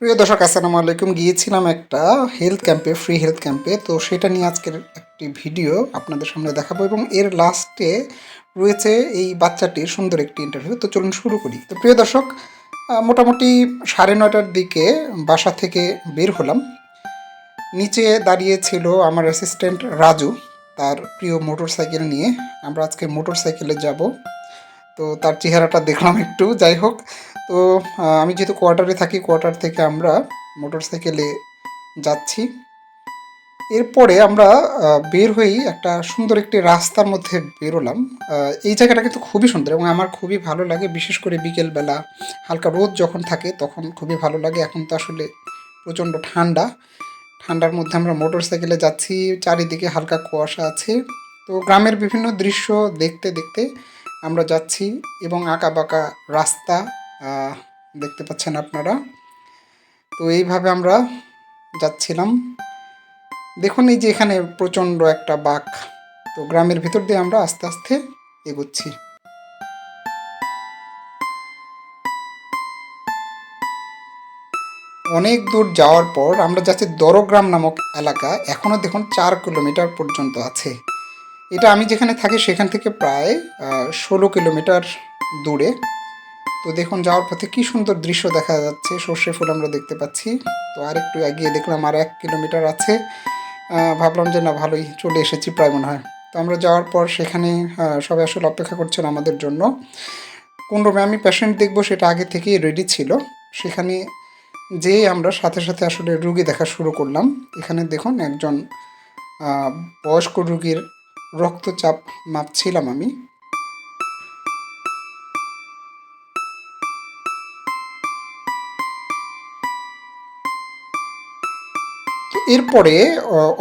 প্রিয় দর্শক, আসসালামু আলাইকুম। গিয়েছিলাম একটা হেলথ ক্যাম্পে, ফ্রি হেলথ ক্যাম্পে। তো সেটা নিয়ে আজকের একটি ভিডিও আপনাদের সামনে দেখাবো এবং এর লাস্টে রয়েছে এই বাচ্চাটির সুন্দর একটি ইন্টারভিউ। তো চলুন শুরু করি। তো প্রিয় দর্শক, মোটামুটি 9:30টার দিকে বাসা থেকে বের হলাম। নিচে দাঁড়িয়ে ছিল আমার অ্যাসিস্ট্যান্ট রাজু, তার প্রিয় মোটর সাইকেল নিয়ে। আমরা আজকে মোটর সাইকেলে যাব। তো তার চেহারাটা দেখলাম একটু, যাই হোক। তো আমি যেহেতু কোয়ার্টারে থাকি, কোয়ার্টার থেকে আমরা মোটর সাইকেলে যাচ্ছি। এরপরে আমরা বের হয়েই একটা সুন্দর একটি রাস্তার মধ্যে বেরোলাম। এই জায়গাটা কিন্তু খুবই সুন্দর এবং আমার খুবই ভালো লাগে, বিশেষ করে বিকেলবেলা হালকা রোদ যখন থাকে তখন খুবই ভালো লাগে। এখন তো আসলে প্রচণ্ড ঠান্ডা, ঠান্ডার মধ্যে আমরা মোটর সাইকেলে যাচ্ছি, চারিদিকে হালকা কুয়াশা আছে। তো গ্রামের বিভিন্ন দৃশ্য দেখতে দেখতে আমরা যাচ্ছি এবং আঁকাবাঁকা রাস্তা দেখতে পাচ্ছেন আপনারা। তো এইভাবে আমরা যাচ্ছিলাম। দেখুন এই যে এখানে প্রচণ্ড একটা বাঁক। তো গ্রামের ভিতর দিয়ে আমরা আস্তে আস্তে এগোচ্ছি। অনেক দূর যাওয়ার পর আমরা যাচ্ছি দরগ্রাম নামক এলাকা। এখনও দেখুন 4 কিলোমিটার পর্যন্ত আছে। এটা আমি যেখানে থাকি সেখান থেকে প্রায় 16 কিলোমিটার দূরে। তো দেখুন যাওয়ার পথে কী সুন্দর দৃশ্য দেখা যাচ্ছে, সর্ষে ফুল আমরা দেখতে পাচ্ছি। তো আর একটু এগিয়ে দেখলাম আর 1 কিলোমিটার আছে। ভাবলাম যে না, ভালোই চলে এসেছি প্রায় মনে হয়। তো আমরা যাওয়ার পর সেখানে সবাই আসলে অপেক্ষা করছেন আমাদের জন্য। কোন রুমে আমি পেশেন্ট দেখব সেটা আগে থেকেই রেডি ছিল। সেখানে যেই আমরা সাথে সাথে আসলে রুগী দেখা শুরু করলাম। এখানে দেখুন একজন বয়স্ক রুগীর রক্তচাপ মাপছিলাম আমি। তো এরপরে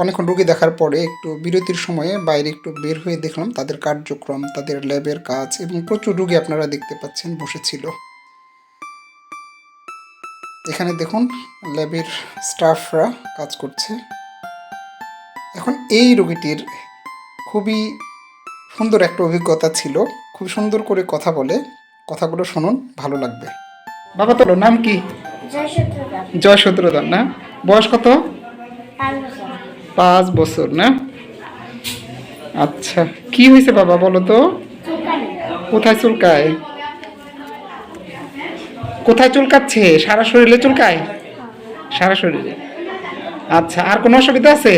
অনেকক্ষণ রুগী দেখার পরে একটু বিরতির সময়ে বাইরে একটু বের হয়ে দেখলাম তাদের কার্যক্রম, তাদের ল্যাবের কাজ, এবং প্রচুর রুগী আপনারা দেখতে পাচ্ছেন বসেছিল। এখানে দেখুন ল্যাবের স্টাফরা কাজ করছে। এখন এই রোগীটির খুবই সুন্দর একটা অভিজ্ঞতা ছিল, খুব সুন্দর করে কথা বলে। কথাগুলো শুনুন, ভালো লাগবে। বাবা তোর নাম কি? জয় সূত্রধর না? বয়স কত? 5 বছর না? আচ্ছা, কি হয়েছে বাবা বলো তো? কোথায় চুলকায়? কোথায় চুলকাচ্ছে? সারা শরীরে চুলকায়? সারা শরীরে। আচ্ছা, আর কোনো অসুবিধা আছে?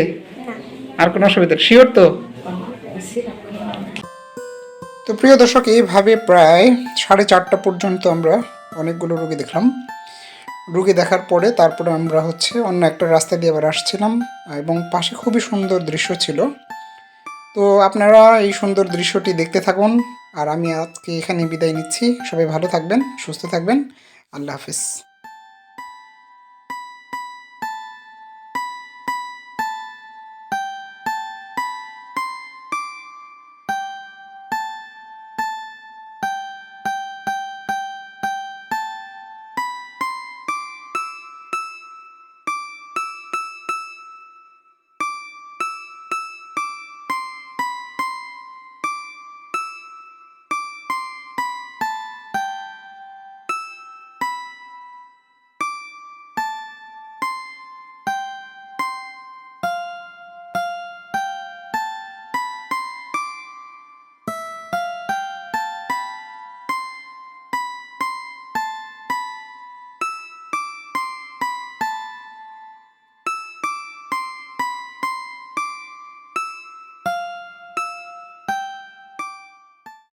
আর কোনো অসুবিধা শিওর তো? তো প্রিয় দর্শক, এইভাবে প্রায় 4:30 পর্যন্ত আমরা অনেকগুলো রোগী দেখলাম। রুগী দেখার পরে তারপরে আমরা অন্য একটা রাস্তা দিয়ে আবার আসছিলাম এবং পাশে খুবই সুন্দর দৃশ্য ছিল। তো আপনারা এই সুন্দর দৃশ্যটি দেখতে থাকুন। আর আমি আজকে এখানে বিদায় নিচ্ছি। সবাই ভালো থাকবেন, সুস্থ থাকবেন। আল্লাহ হাফিজ।